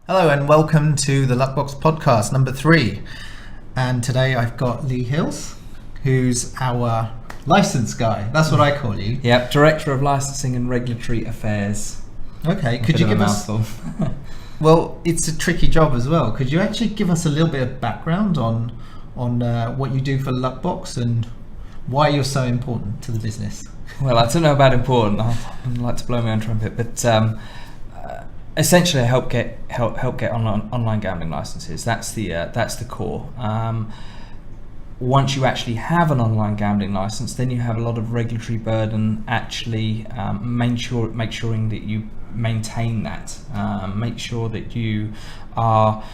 Hello and welcome to the Luckbox Podcast number 3. And today I've got Lee Hills, who's our license guy. That's what I call you. Yep, Director of Licensing and Regulatory Affairs. Okay, could you give us... Well, it's a tricky job as well. Could you actually give us a little bit of background on what you do for Luckbox and why you're so important to the business? Well, I don't know about important. I like to blow my own trumpet, but essentially, I help get online gambling licenses. That's the core. Once you actually have an online gambling license, then you have a lot of regulatory burden. Actually, make sure that you maintain that. Make sure that you are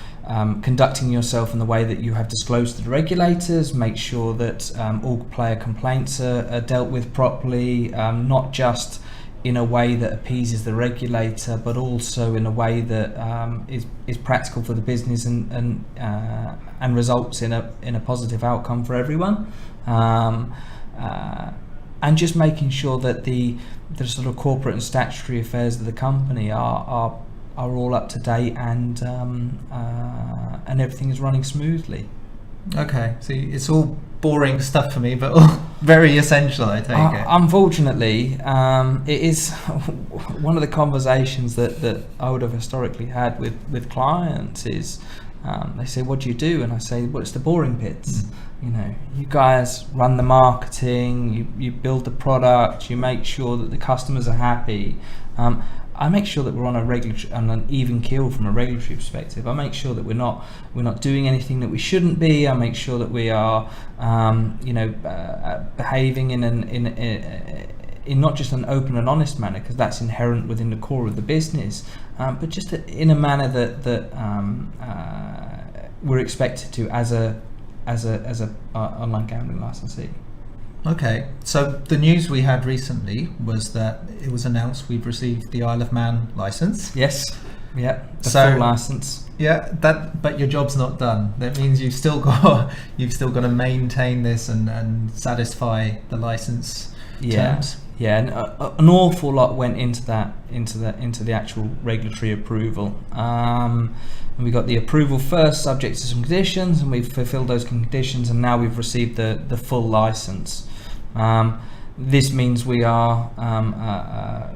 conducting yourself in the way that you have disclosed to the regulators. Make sure that all player complaints are dealt with properly, not just in a way that appeases the regulator, but also in a way that is practical for the business and results in a positive outcome for everyone. And just making sure that the sort of corporate and statutory affairs of the company are all up to date and everything is running smoothly. Okay, so it's all boring stuff for me, but all very essential, I take it. Unfortunately, it is one of the conversations that I would have historically had with clients is they say, what do you do? And I say, well, it's the boring bits. You know, you guys run the marketing, you build the product, you make sure that the customers are happy. I make sure that we're on an even keel from a regulatory perspective. I make sure that we're not doing anything that we shouldn't be. I make sure that we are, behaving in not just an open and honest manner, because that's inherent within the core of the business, but just in a manner that we're expected to as a online gambling licensee. Okay, so the news we had recently was that it was announced we've received the Isle of Man license. Yes, yeah, the full license. Yeah, but your job's not done. That means you've still got to maintain this and satisfy the license terms. Yeah, and an awful lot went into the actual regulatory approval. And we got the approval first, subject to some conditions, and we've fulfilled those conditions, and now we've received the full license. This means we are now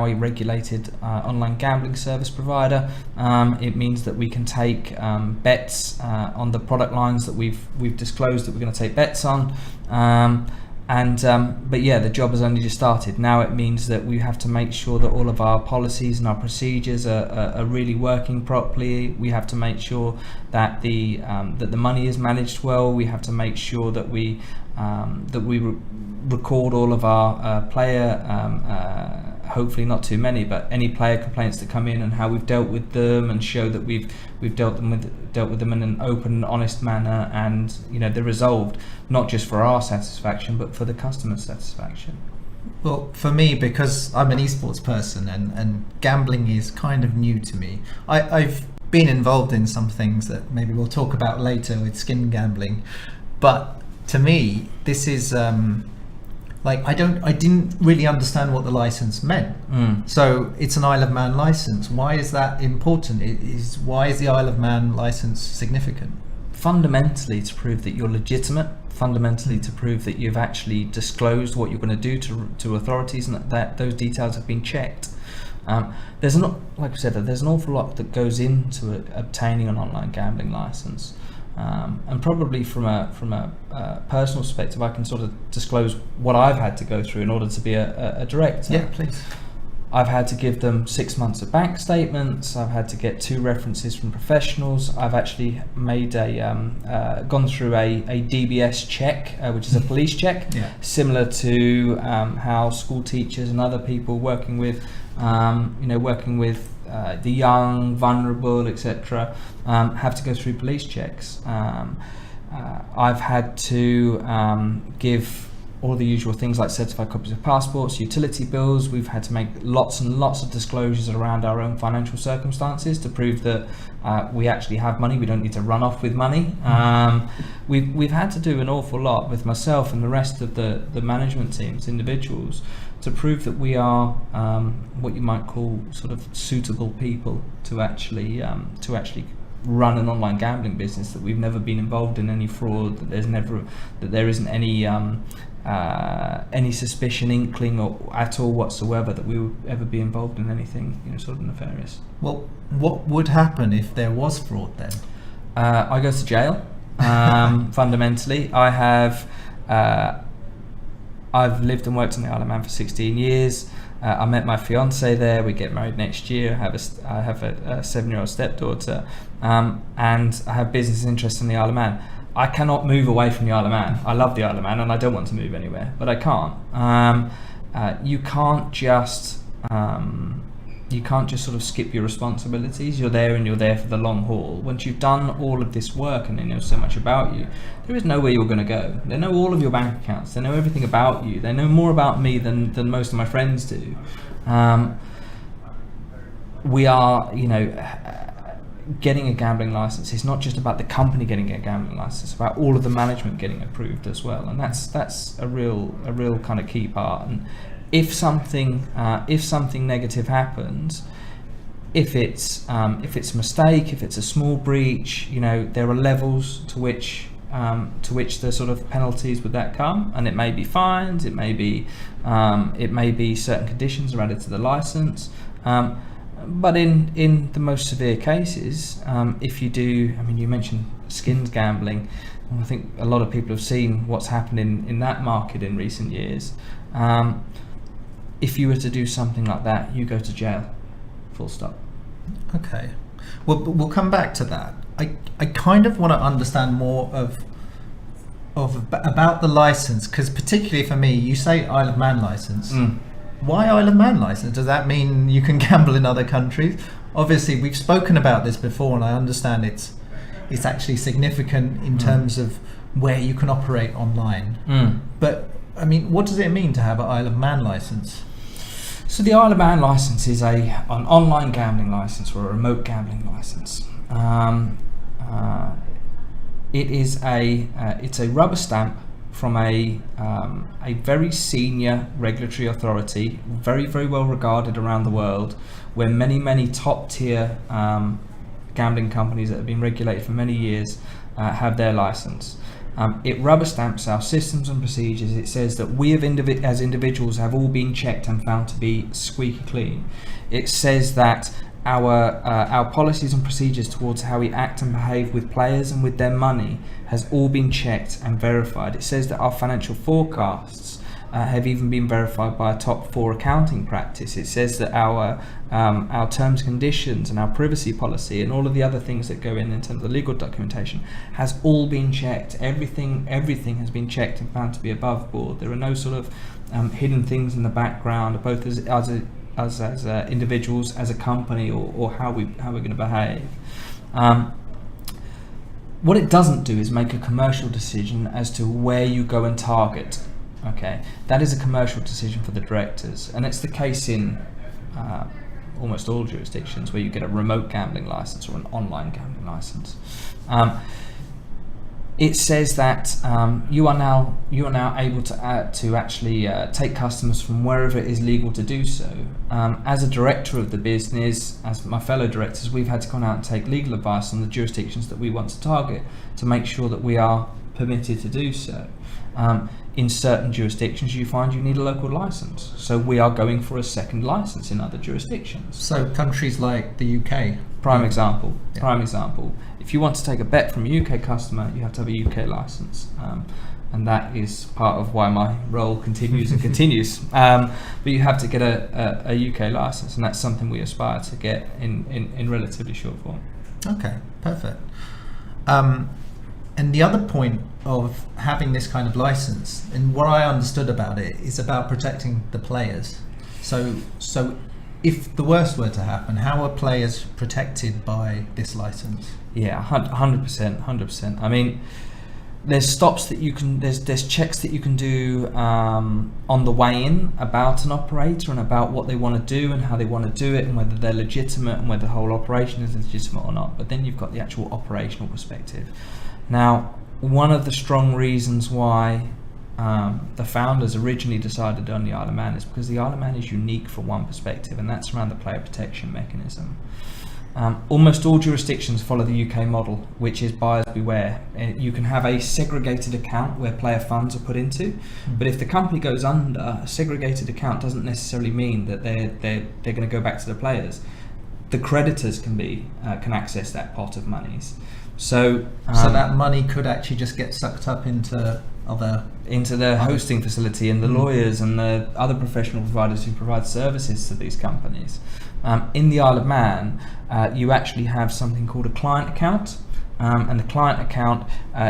a regulated online gambling service provider. It means that we can take bets on the product lines that we've disclosed that we're going to take bets on. But yeah, the job has only just started. Now it means that we have to make sure that all of our policies and our procedures are really working properly. We have to make sure that the money is managed well. We have to make sure that we record all of our player, hopefully not too many, but any player complaints that come in and how we've dealt with them, and show that we've dealt with them in an open and honest manner, and they're resolved not just for our satisfaction but for the customer's satisfaction. Well, for me, because I'm an eSports person and gambling is kind of new to me, I've been involved in some things that maybe we'll talk about later with skin gambling, but to me this is I didn't really understand what the license meant. So it's an Isle of Man license. Why is that important? Why is the Isle of Man license significant? Fundamentally to prove that you're legitimate, fundamentally to prove that you've actually disclosed what you're going to do to authorities, and that those details have been checked. There's an awful lot that goes into obtaining an online gambling license. And probably from a personal perspective, I can sort of disclose what I've had to go through in order to be a director. Yeah, please. I've had to give them 6 months of bank statements. I've had to get 2 references from professionals. I've actually made gone through a DBS check, which is a police check, similar to how school teachers and other people working with the young, vulnerable, etc., have to go through police checks. I've had to give all the usual things like certified copies of passports, utility bills. We've had to make lots and lots of disclosures around our own financial circumstances to prove that we actually have money. We don't need to run off with money. We've had to do an awful lot with myself and the rest of the management teams, individuals, to prove that we are what you might call sort of suitable people to actually run an online gambling business, that we've never been involved in any fraud, that there isn't any suspicion, inkling or at all whatsoever that we would ever be involved in anything sort of nefarious. Well, what would happen if there was fraud then? I go to jail. Fundamentally, I've lived and worked in the Isle of Man for 16 years. I met my fiance there. We get married next year. I have a 7-year-old stepdaughter, and I have business interests in the Isle of Man. I cannot move away from the Isle of Man. I love the Isle of Man, and I don't want to move anywhere, but I can't. You can't just sort of skip your responsibilities. You're there, and you're there for the long haul. Once you've done all of this work and they know so much about you, there is nowhere you're going to go. They know all of your bank accounts. They know everything about you. They know more about me than most of my friends do. We are, getting a gambling license is not just about the company getting a gambling license. It's about all of the management getting approved as well, and that's a real kind of key part. And if something negative happens, if it's a mistake, if it's a small breach, there are levels to which the sort of penalties with that come, and it may be fines, it may be certain conditions are added to the license. But in the most severe cases, if you do, you mentioned skins gambling. I think a lot of people have seen what's happened in that market in recent years. If you were to do something like that, you go to jail. Full stop. Okay. Well, we'll come back to that. I kind of want to understand more about the license, because particularly for me, you say Isle of Man license. Why Isle of Man license? Does that mean you can gamble in other countries? Obviously, we've spoken about this before, and I understand it's actually significant in terms of where you can operate online. But what does it mean to have an Isle of Man license? So the Isle of Man license is an online gambling license or a remote gambling license. It's a rubber stamp from a very senior regulatory authority, very, very well regarded around the world, where many top tier gambling companies that have been regulated for many years have their license. It rubber stamps our systems and procedures. It says that we as individuals have all been checked and found to be squeaky clean. It says that our policies and procedures towards how we act and behave with players and with their money has all been checked and verified. It says that our financial forecasts have even been verified by a top 4 accounting practice. It says that our terms, conditions, and our privacy policy, and all of the other things that go in terms of legal documentation, has all been checked. Everything has been checked and found to be above board. There are no sort of hidden things in the background, both as individuals, as a company, or how we're going to behave. What it doesn't do is make a commercial decision as to where you go and target. Okay, that is a commercial decision for the directors, and it's the case in almost all jurisdictions where you get a remote gambling license or an online gambling license. It says that you are now able to actually take customers from wherever it is legal to do so. As a director of the business, as my fellow directors, we've had to go out and take legal advice on the jurisdictions that we want to target to make sure that we are permitted to do so. In certain jurisdictions, you find you need a local license, so we are going for a second license in other jurisdictions. So countries like the UK. Prime example. If you want to take a bet from a UK customer, you have to have a UK license, and that is part of why my role continues and continues. But you have to get a UK license, and that's something we aspire to get in relatively short form. Okay, perfect. And the other point of having this kind of license, and what I understood about it, is about protecting the players. So if the worst were to happen, how are players protected by this license? Yeah, 100%. I mean, there's stops that you can, there's checks that you can do on the way in about an operator and about what they want to do and how they want to do it and whether they're legitimate and whether the whole operation is legitimate or not. But then you've got the actual operational perspective. Now, one of the strong reasons why the founders originally decided on the Isle of Man is because the Isle of Man is unique from one perspective, and that's around the player protection mechanism. Almost all jurisdictions follow the UK model, which is buyers beware. You can have a segregated account where player funds are put into, but if the company goes under, a segregated account doesn't necessarily mean that they're going to go back to the players. The creditors can access that pot of monies. So that money could actually just get sucked up into the hosting facility and the lawyers and the other professional providers who provide services to these companies. In the Isle of Man, you actually have something called a client account, and the client account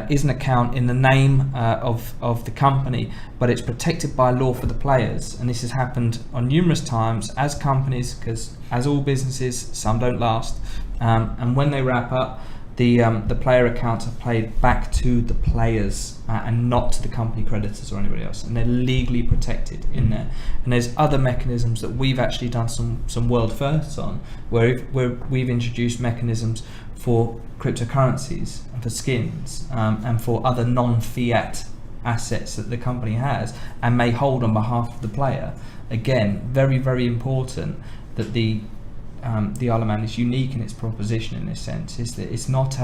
is an account in the name of the company, but it's protected by law for the players. And this has happened on numerous times as companies, because as all businesses, some don't last, and when they wrap up, the player accounts are paid back to the players and not to the company creditors or anybody else, and they're legally protected in there. And there's other mechanisms that we've actually done some world firsts on, where we've introduced mechanisms for cryptocurrencies and for skins and for other non-fiat assets that the company has and may hold on behalf of the player. Again, very, very important that the Isle of Man is unique in its proposition in this sense, is that it's not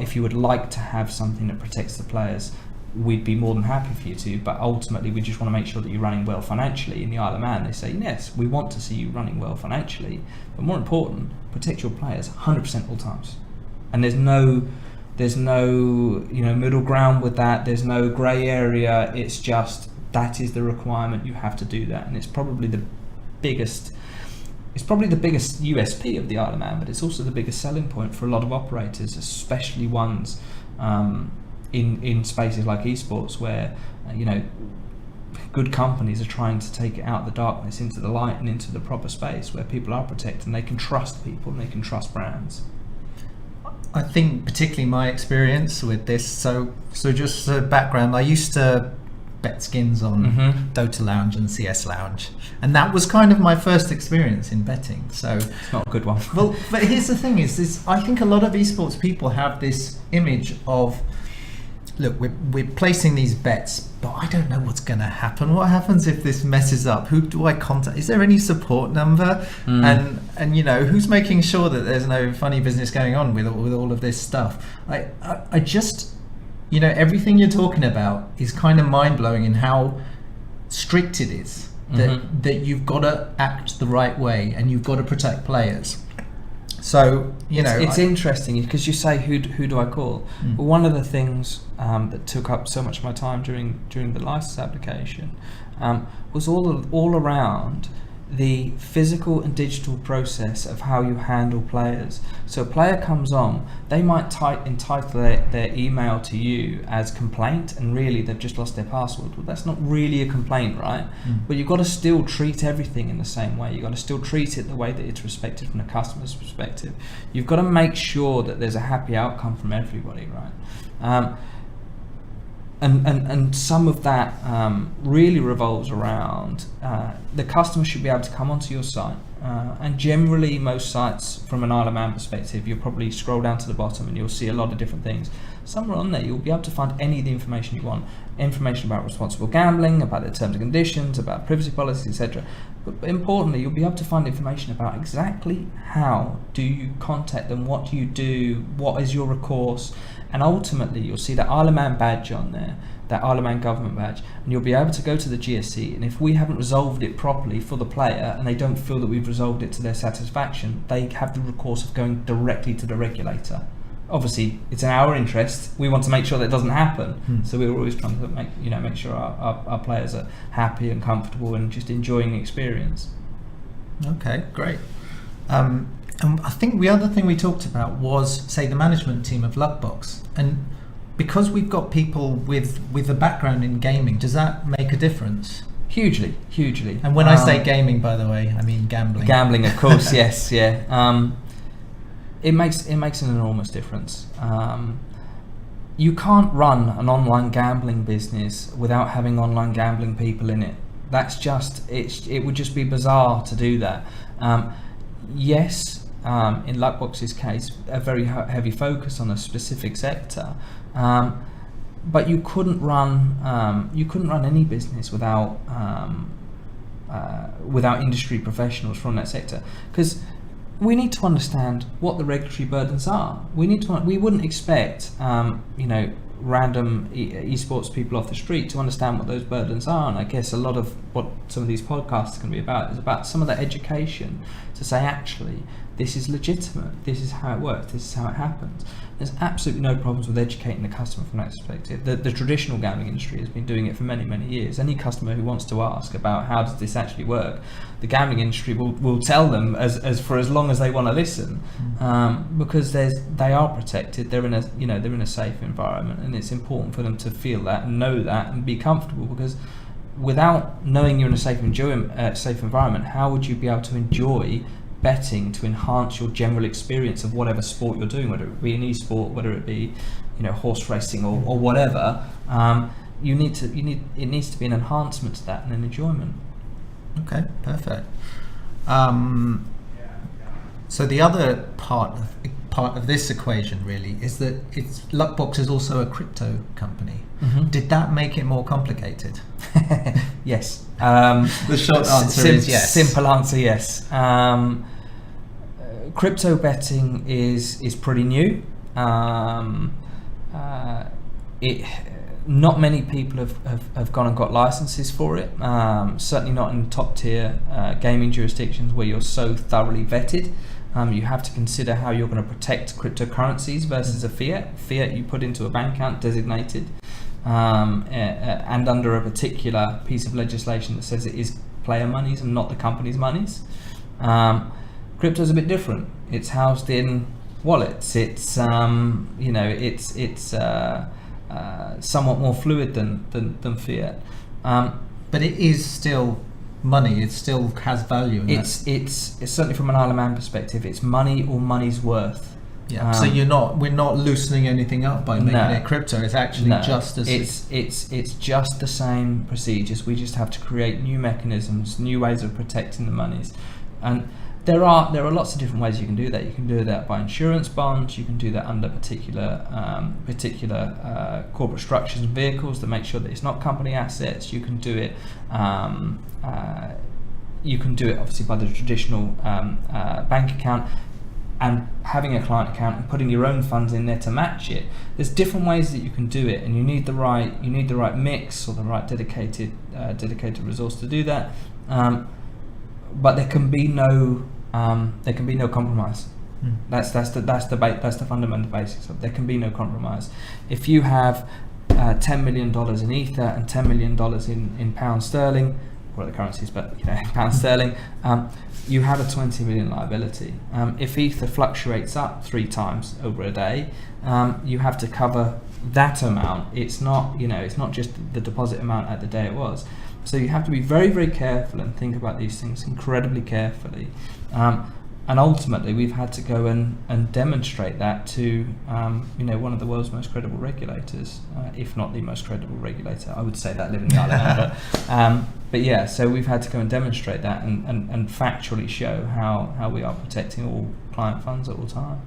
if you would like to have something that protects the players, we'd be more than happy for you to, but ultimately we just want to make sure that you're running well financially. In the Isle of Man, they say, yes, we want to see you running well financially, but more important, protect your players 100% all times. And there's no middle ground with that, there's no grey area, it's just that is the requirement, you have to do that. And it's probably the biggest USP of the Isle of Man, but it's also the biggest selling point for a lot of operators, especially ones in spaces like eSports, where good companies are trying to take it out of the darkness into the light and into the proper space where people are protected and they can trust people and they can trust brands. I think particularly my experience with this, so just a background, I used to bet skins on Dota Lounge and CS Lounge, and that was kind of my first experience in betting. So it's not a good one. Well, but here's the thing: is I think a lot of esports people have this image of, look, we're placing these bets, but I don't know what's going to happen. What happens if this messes up? Who do I contact? Is there any support number? And who's making sure that there's no funny business going on with all of this stuff? I just. Everything you're talking about is kind of mind-blowing in how strict it is, that you've got to act the right way and you've got to protect players. So, it's interesting because you say, who do I call? Well, one of the things that took up so much of my time during the license application was all around the physical and digital process of how you handle players. So a player comes on, they might entitle their email to you as complaint, and really they've just lost their password. Well, that's not really a complaint, right? But you've got to still treat everything in the same way. You've got to still treat it the way that it's respected from the customer's perspective. You've got to make sure that there's a happy outcome from everybody, right? And some of that really revolves around the customer should be able to come onto your site, and generally most sites from an Isle of Man perspective, you'll probably scroll down to the bottom and you'll see a lot of different things. Somewhere on there you'll be able to find any of the information you want, information about responsible gambling, about the terms and conditions, about privacy policies, etc. But importantly, you'll be able to find information about exactly how do you contact them, what do you do, what is your recourse. And ultimately, you'll see that Isle of Man badge on there, that Isle of Man government badge, and you'll be able to go to the GSC, and if we haven't resolved it properly for the player, and they don't feel that we've resolved it to their satisfaction, they have the recourse of going directly to the regulator. Obviously, it's in our interest. We want to make sure that it doesn't happen, so we're always trying to make sure our players are happy and comfortable and just enjoying the experience. Okay, great. And I think the other thing we talked about was, say, the management team of Luckbox. And because we've got people with a background in gaming, does that make a difference? Hugely. And when I say gaming, by the way, I mean gambling. Gambling, of course, yes, yeah. It makes an enormous difference. you can't run an online gambling business without having online gambling people in it. That's just, it would just be bizarre to do that. Yes, in Luckbox's case, a very heavy focus on a specific sector, but you couldn't run any business without industry professionals from that sector, because we need to understand what the regulatory burdens are. We wouldn't expect random eSports people off the street to understand what those burdens are, and I guess a lot of what some of these podcasts can be about is about some of that education to say, actually, this is legitimate, this is how it works, this is how it happens. There's absolutely no problems with educating the customer from that perspective. The traditional gambling industry has been doing it for many, many years. Any customer who wants to ask about how does this actually work, the gambling industry will tell them as for as long as they want to listen, because they are protected. They're in a safe environment, and it's important for them to feel that and know that and be comfortable, because without knowing you're in a safe environment, how would you be able to enjoy betting to enhance your general experience of whatever sport you're doing, whether it be an e-sport, whether it be horse racing or whatever? It needs to be an enhancement to that and an enjoyment. Okay, perfect. So the other part of this equation really is that Luckbox is also a crypto company. Mm-hmm. Did that make it more complicated? Yes. The short answer is yes. Simple answer, yes. Crypto betting is pretty new. Not many people have gone and got licenses for it. Certainly not in top tier gaming jurisdictions where you're so thoroughly vetted. You have to consider how you're going to protect cryptocurrencies versus a fiat. Fiat you put into a bank account designated and under a particular piece of legislation that says it is player monies and not the company's monies. Crypto's a bit different. It's housed in wallets. It's somewhat more fluid than fiat. But it is still money. It still has value. It's certainly from an Isle of Man perspective, it's money or money's worth. Yeah. So we're not loosening anything up by making it crypto. It's actually just as it's just the same procedures. We just have to create new mechanisms, new ways of protecting the monies, and there are lots of different ways you can do that. You can do that by insurance bonds. You can do that under particular corporate structures and vehicles that make sure that it's not company assets. You can do it. Obviously by the traditional bank account, and having a client account and putting your own funds in there to match it. There's different ways that you can do it, and you need the right mix or the right dedicated resource to do that. But there can be no compromise. That's the fundamental basics of it. There can be no compromise. If you have $10 million in Ether and $10 million in pound sterling, or the currencies, but pound sterling, you have a 20 million liability. If Ether fluctuates up 3 times over a day, you have to cover that amount. It's not just the deposit amount at the day it was. So you have to be very, very careful and think about these things incredibly carefully. And ultimately, we've had to go and demonstrate that to one of the world's most credible regulators, if not the most credible regulator. I would say that living in the island. But yeah, so we've had to go and demonstrate that and factually show how we are protecting all client funds at all time.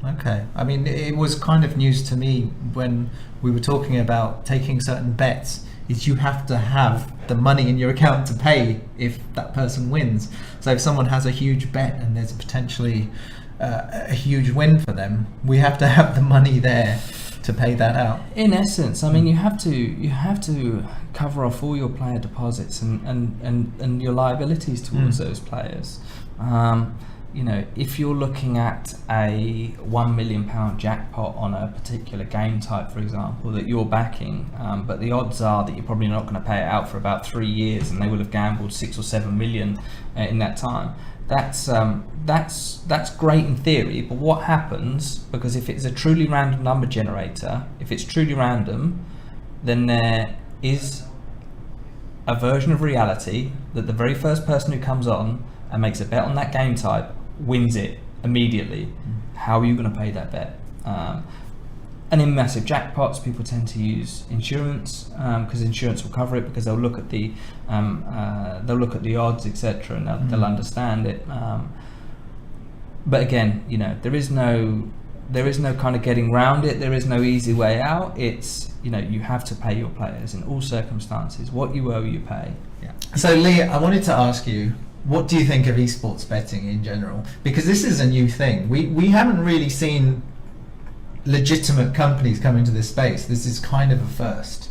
Okay. I mean, it was kind of news to me when we were talking about taking certain bets. Is you have to have the money in your account to pay if that person wins. So if someone has a huge bet and there's potentially a huge win for them, we have to have the money there to pay that out. In essence, I mean, you have to cover off all your player deposits and your liabilities towards those players. If you're looking at a £1 million jackpot on a particular game type, for example, that you're backing, but the odds are that you're probably not going to pay it out for about 3 years, and they will have gambled 6 or 7 million in that time. That's great in theory, but what happens? Because if it's a truly random number generator, if it's truly random, then there is a version of reality that the very first person who comes on and makes a bet on that game type wins it immediately. How are you going to pay that bet? And in massive jackpots, people tend to use insurance because insurance will cover it, because they'll look at the odds, etc., and they'll understand it. But again, there is no kind of getting around it. There is no easy way out. It's you have to pay your players in all circumstances. What you owe, you pay. Yeah. So Lee, I wanted to ask you, what do you think of esports betting in general? Because this is a new thing. We haven't really seen legitimate companies come into this space. This is kind of a first.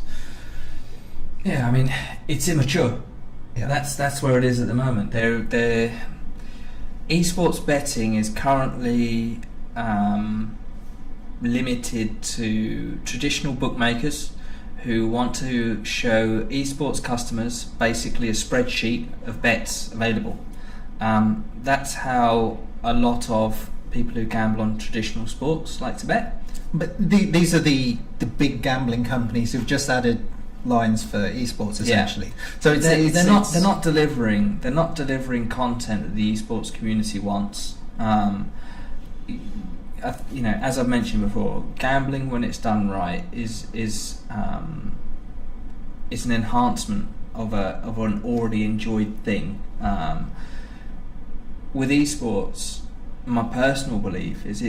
Yeah, I mean, it's immature. Yeah. That's where it is at the moment. Esports betting is currently limited to traditional bookmakers who want to show esports customers basically a spreadsheet of bets available. That's how a lot of people who gamble on traditional sports like to bet. But these are the big gambling companies who've just added lines for esports, essentially. Yeah. So they're not delivering content that the esports community wants. As I've mentioned before, gambling, when it's done right, is an enhancement of an already enjoyed thing. With esports, my personal belief is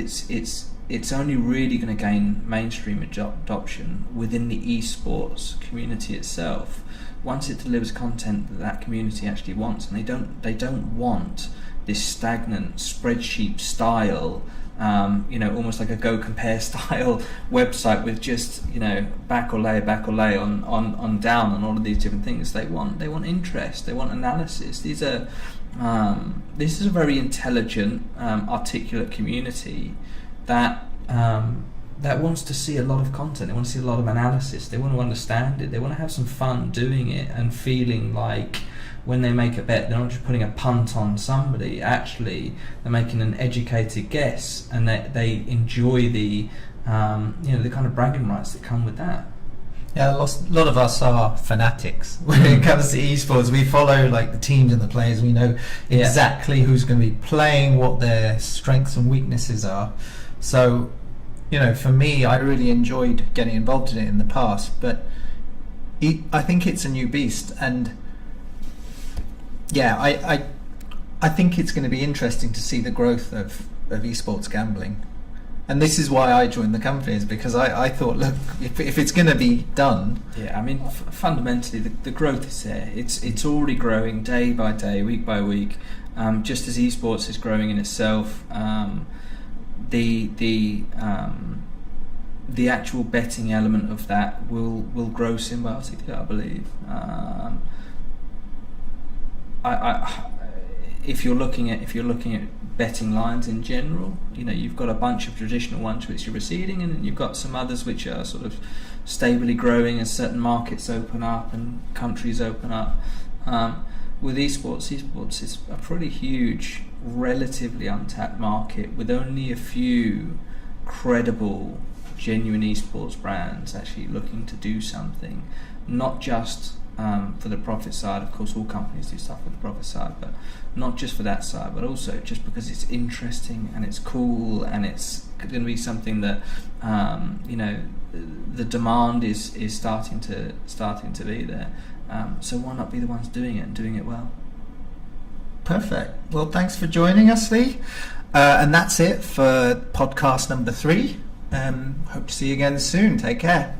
it's only really going to gain mainstream adoption within the esports community itself, once it delivers content that community actually wants, and they don't want this stagnant spreadsheet style, almost like a Go Compare style website with just back or lay on down on all of these different things. They want interest, they want analysis. This is a very intelligent, articulate community that wants to see a lot of content. They want to see a lot of analysis. They want to understand it. They want to have some fun doing it and feeling like when they make a bet, they're not just putting a punt on somebody. Actually, they're making an educated guess, and they enjoy the the kind of bragging rights that come with that. Yeah, a lot of us are fanatics when it comes to esports. We follow the teams and the players. We know exactly who's going to be playing, what their strengths and weaknesses are. So, for me, I really enjoyed getting involved in it in the past, but I think it's a new beast, and I think it's going to be interesting to see the growth of esports gambling. And this is why I joined the company, is because I thought, look, if it's going to be done... Yeah, I mean, fundamentally, the growth is there. It's already growing day by day, week by week, just as esports is growing in itself. The actual betting element of that will grow symbiotically, I believe. If you're looking at betting lines in general, you've got a bunch of traditional ones which are receding, and then you've got some others which are sort of stably growing as certain markets open up and countries open up. With esports is a pretty huge, relatively untapped market, with only a few credible, genuine esports brands actually looking to do something, not just for the profit side. Of course, all companies do stuff for the profit side, but not just for that side, but also just because it's interesting and it's cool, and it's going to be something that the demand is starting to be there. So why not be the ones doing it and doing it well? Perfect. Well, thanks for joining us, Lee. And that's it for podcast number 3. Hope to see you again soon. Take care.